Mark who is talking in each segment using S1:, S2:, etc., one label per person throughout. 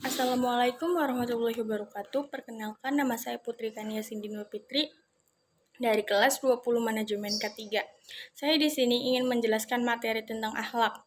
S1: Assalamualaikum warahmatullahi wabarakatuh. Perkenalkan, nama saya Putri Kania Sindino Fitri dari kelas 20 Manajemen K3. Saya di sini ingin menjelaskan materi tentang akhlak.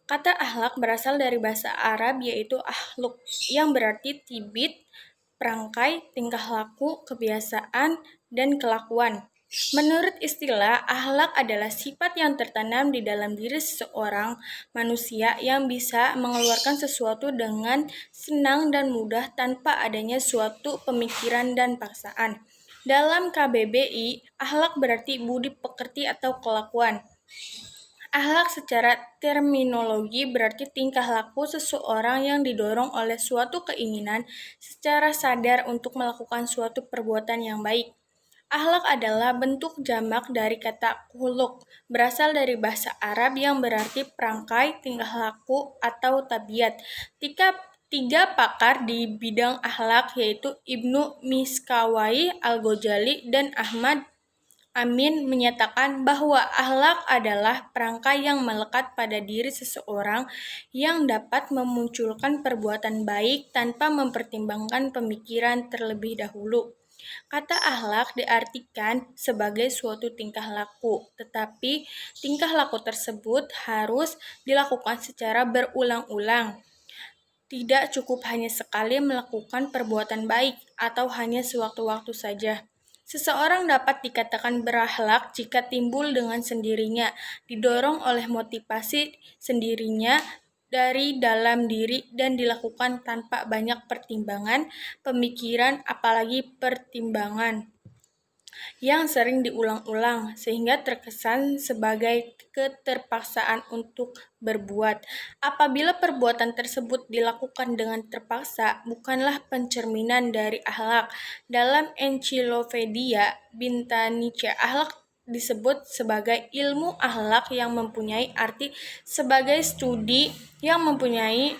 S1: Kata akhlak berasal dari bahasa Arab yaitu akhluk yang berarti tibit, perangkai, tingkah laku, kebiasaan, dan kelakuan. Menurut istilah, akhlak adalah sifat yang tertanam di dalam diri seseorang manusia yang bisa mengeluarkan sesuatu dengan senang dan mudah tanpa adanya suatu pemikiran dan paksaan. Dalam KBBI, akhlak berarti budi pekerti atau kelakuan. Akhlak secara terminologi berarti tingkah laku seseorang yang didorong oleh suatu keinginan secara sadar untuk melakukan suatu perbuatan yang baik. Akhlak adalah bentuk jamak dari kata khuluq, berasal dari bahasa Arab yang berarti perangkai, tingkah laku, atau tabiat. Tiga pakar di bidang akhlak yaitu Ibnu Miskawai, Al-Ghazali, dan Ahmad Amin menyatakan bahwa akhlak adalah perangkai yang melekat pada diri seseorang yang dapat memunculkan perbuatan baik tanpa mempertimbangkan pemikiran terlebih dahulu. Kata akhlak diartikan sebagai suatu tingkah laku, tetapi tingkah laku tersebut harus dilakukan secara berulang-ulang. Tidak cukup hanya sekali melakukan perbuatan baik atau hanya sewaktu-waktu saja. Seseorang dapat dikatakan berakhlak jika timbul dengan sendirinya, didorong oleh motivasi sendirinya dari dalam diri dan dilakukan tanpa banyak pertimbangan, pemikiran, apalagi pertimbangan yang sering diulang-ulang sehingga terkesan sebagai keterpaksaan untuk berbuat. Apabila perbuatan tersebut dilakukan dengan terpaksa, bukanlah pencerminan dari akhlak. Dalam Encyclopedia Britannica, akhlak disebut sebagai ilmu akhlak yang mempunyai arti sebagai studi yang mempunyai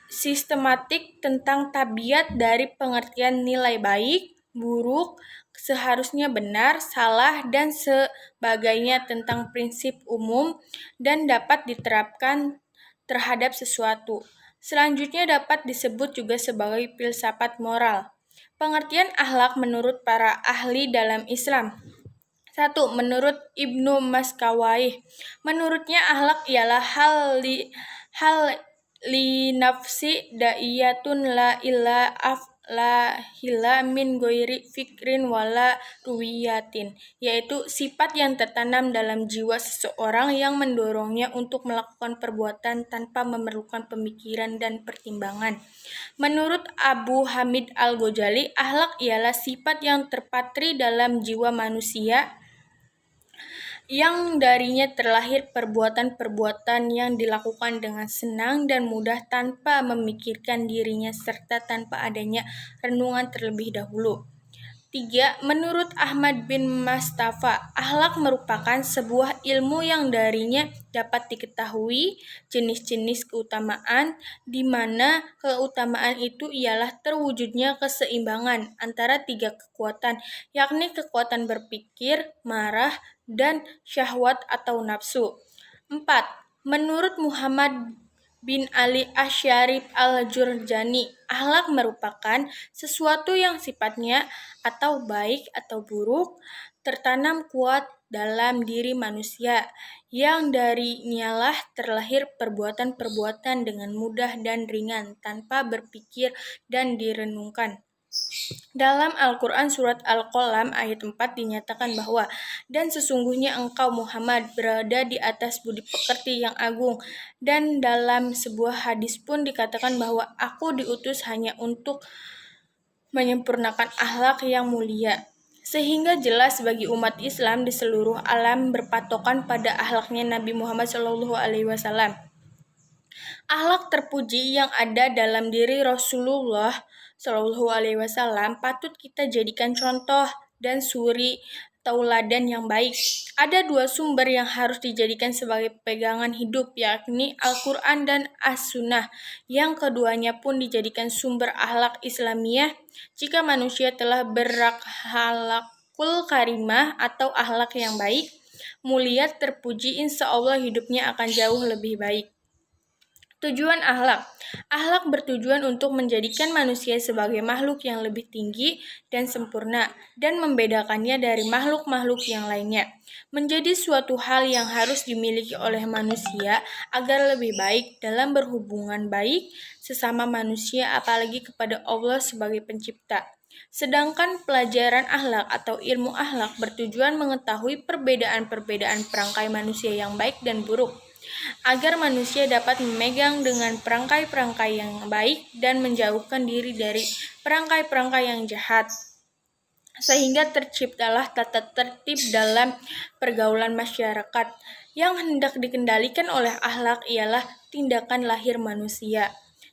S1: sistematik tentang tabiat dari pengertian nilai baik, buruk, seharusnya benar, salah, dan sebagainya tentang prinsip umum dan dapat diterapkan terhadap sesuatu. Selanjutnya dapat disebut juga sebagai filsafat moral. Pengertian akhlak menurut para ahli dalam Islam. 1. Menurut Ibnu Maskawai, menurutnya akhlak ialah hal li nafsi da'iyatun la hila min goiri fikrin wala ruwiyatin, yaitu sifat yang tertanam dalam jiwa seseorang yang mendorongnya untuk melakukan perbuatan tanpa memerlukan pemikiran dan pertimbangan. Menurut Abu Hamid Al-Ghazali, akhlak ialah sifat yang terpatri dalam jiwa manusia yang darinya terlahir perbuatan-perbuatan yang dilakukan dengan senang dan mudah tanpa memikirkan dirinya serta tanpa adanya renungan terlebih dahulu. 3. Menurut Ahmad bin Mustafa, akhlak merupakan sebuah ilmu yang darinya dapat diketahui jenis-jenis keutamaan, di mana keutamaan itu ialah terwujudnya keseimbangan antara tiga kekuatan, yakni kekuatan berpikir, marah, dan syahwat atau nafsu. 4. Menurut Muhammad bin Ali Asyarif Al-Jurjani, akhlak merupakan sesuatu yang sifatnya atau baik atau buruk tertanam kuat dalam diri manusia, yang darinyalah terlahir perbuatan-perbuatan dengan mudah dan ringan tanpa berpikir dan direnungkan. Dalam Al-Quran Surat Al-Qalam ayat 4 dinyatakan bahwa, dan sesungguhnya engkau Muhammad berada di atas budi pekerti yang agung. Dan dalam sebuah hadis pun dikatakan bahwa aku diutus hanya untuk menyempurnakan akhlak yang mulia. Sehingga jelas bagi umat Islam di seluruh alam berpatokan pada akhlaknya Nabi Muhammad SAW. Akhlak terpuji yang ada dalam diri Rasulullah SAW patut kita jadikan contoh dan suri tauladan yang baik. Ada dua sumber yang harus dijadikan sebagai pegangan hidup, yakni Al-Quran dan As-Sunnah. Yang keduanya pun dijadikan sumber akhlak Islamiyah. Jika manusia telah berakhlakul karimah atau akhlak yang baik, mulia, terpuji, insya Allah hidupnya akan jauh lebih baik. Tujuan akhlak. Akhlak bertujuan untuk menjadikan manusia sebagai makhluk yang lebih tinggi dan sempurna dan membedakannya dari makhluk-makhluk yang lainnya. Menjadi suatu hal yang harus dimiliki oleh manusia agar lebih baik dalam berhubungan baik sesama manusia apalagi kepada Allah sebagai pencipta. Sedangkan pelajaran akhlak atau ilmu akhlak bertujuan mengetahui perbedaan-perbedaan perangkai manusia yang baik dan buruk agar manusia dapat memegang dengan perangkai-perangkai yang baik dan menjauhkan diri dari perangkai-perangkai yang jahat. Sehingga terciptalah tata tertib dalam pergaulan masyarakat. Yang hendak dikendalikan oleh akhlak ialah tindakan lahir manusia.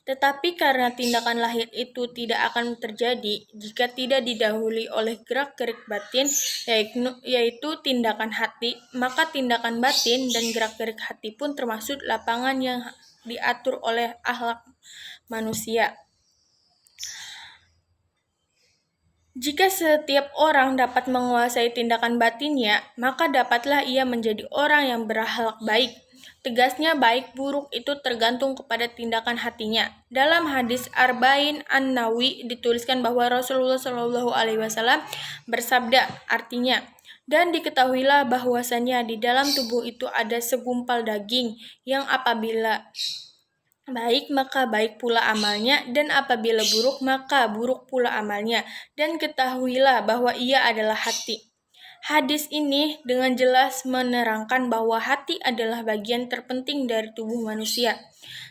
S1: Tetapi karena tindakan lahir itu tidak akan terjadi jika tidak didahului oleh gerak-gerik batin, yaitu tindakan hati, maka tindakan batin dan gerak-gerik hati pun termasuk lapangan yang diatur oleh akhlak manusia. Jika setiap orang dapat menguasai tindakan batinnya, maka dapatlah ia menjadi orang yang berakhlak baik. Tegasnya baik buruk itu tergantung kepada tindakan hatinya. Dalam hadis Arba'in An-Nawawi dituliskan bahwa Rasulullah SAW bersabda, artinya, dan diketahuilah bahwasannya di dalam tubuh itu ada segumpal daging yang apabila baik maka baik pula amalnya, dan apabila buruk maka buruk pula amalnya, dan ketahuilah bahwa ia adalah hati. Hadis ini dengan jelas menerangkan bahwa hati adalah bagian terpenting dari tubuh manusia,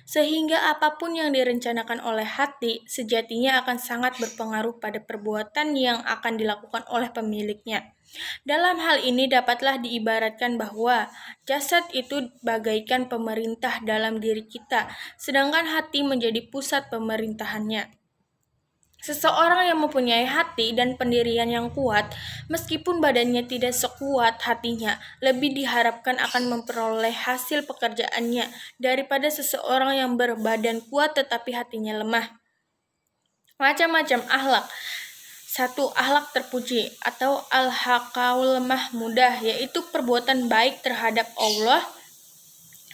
S1: sehingga apapun yang direncanakan oleh hati sejatinya akan sangat berpengaruh pada perbuatan yang akan dilakukan oleh pemiliknya. Dalam hal ini dapatlah diibaratkan bahwa jasad itu bagaikan pemerintah dalam diri kita, sedangkan hati menjadi pusat pemerintahannya. Seseorang yang mempunyai hati dan pendirian yang kuat, meskipun badannya tidak sekuat hatinya, lebih diharapkan akan memperoleh hasil pekerjaannya daripada seseorang yang berbadan kuat tetapi hatinya lemah. Macam-macam akhlak. 1. Akhlak terpuji atau al-haqaul mahmudah, yaitu perbuatan baik terhadap Allah,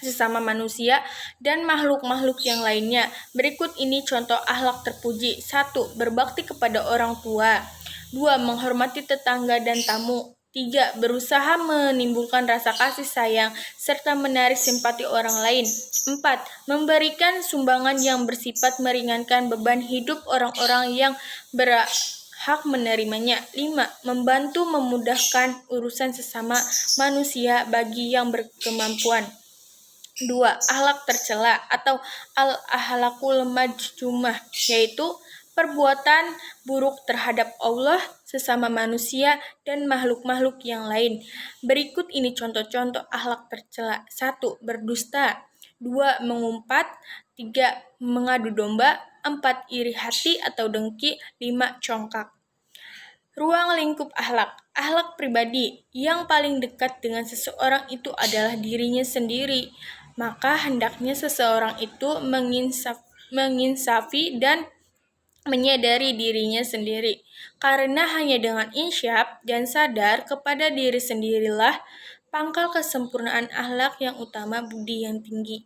S1: sesama manusia, dan makhluk-makhluk yang lainnya. Berikut ini contoh akhlak terpuji. 1. Berbakti kepada orang tua. 2. Menghormati tetangga dan tamu. 3. Berusaha menimbulkan rasa kasih sayang serta menarik simpati orang lain. 4. Memberikan sumbangan yang bersifat meringankan beban hidup orang-orang yang berhak menerimanya. 5. Membantu memudahkan urusan sesama manusia bagi yang berkemampuan. 2. Akhlak tercela atau al-ahlakul majjumah, yaitu perbuatan buruk terhadap Allah, sesama manusia, dan makhluk-makhluk yang lain. Berikut ini contoh-contoh akhlak tercela. 1. Berdusta. 2. Mengumpat. 3. Mengadu domba. 4. Iri hati atau dengki. 5. Congkak. Ruang lingkup akhlak. Akhlak pribadi yang paling dekat dengan seseorang itu adalah dirinya sendiri. Maka hendaknya seseorang itu menginsafi dan menyadari dirinya sendiri. Karena hanya dengan insyaf dan sadar kepada diri sendirilah pangkal kesempurnaan akhlak yang utama budi yang tinggi.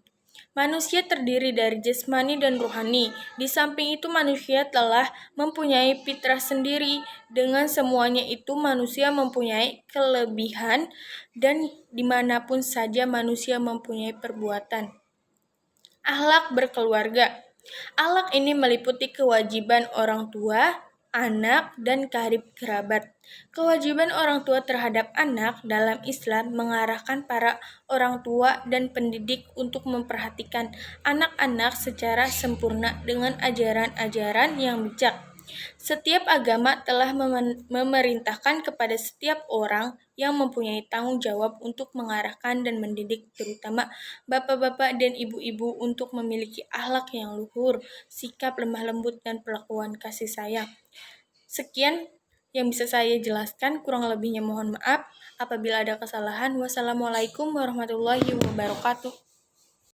S1: Manusia terdiri dari jasmani dan rohani. Di samping itu manusia telah mempunyai fitrah sendiri. Dengan semuanya itu manusia mempunyai kelebihan dan dimanapun saja manusia mempunyai perbuatan. Akhlak berkeluarga. Akhlak ini meliputi kewajiban orang tua, anak, dan karib kerabat. Kewajiban orang tua terhadap anak dalam Islam mengarahkan para orang tua dan pendidik untuk memperhatikan anak-anak secara sempurna dengan ajaran-ajaran yang bijak. Setiap agama telah memerintahkan kepada setiap orang yang mempunyai tanggung jawab untuk mengarahkan dan mendidik, terutama bapak-bapak dan ibu-ibu, untuk memiliki akhlak yang luhur, sikap lemah lembut, dan perlakuan kasih sayang. Sekian yang bisa saya jelaskan, kurang lebihnya mohon maaf. Apabila ada kesalahan, wassalamualaikum warahmatullahi wabarakatuh.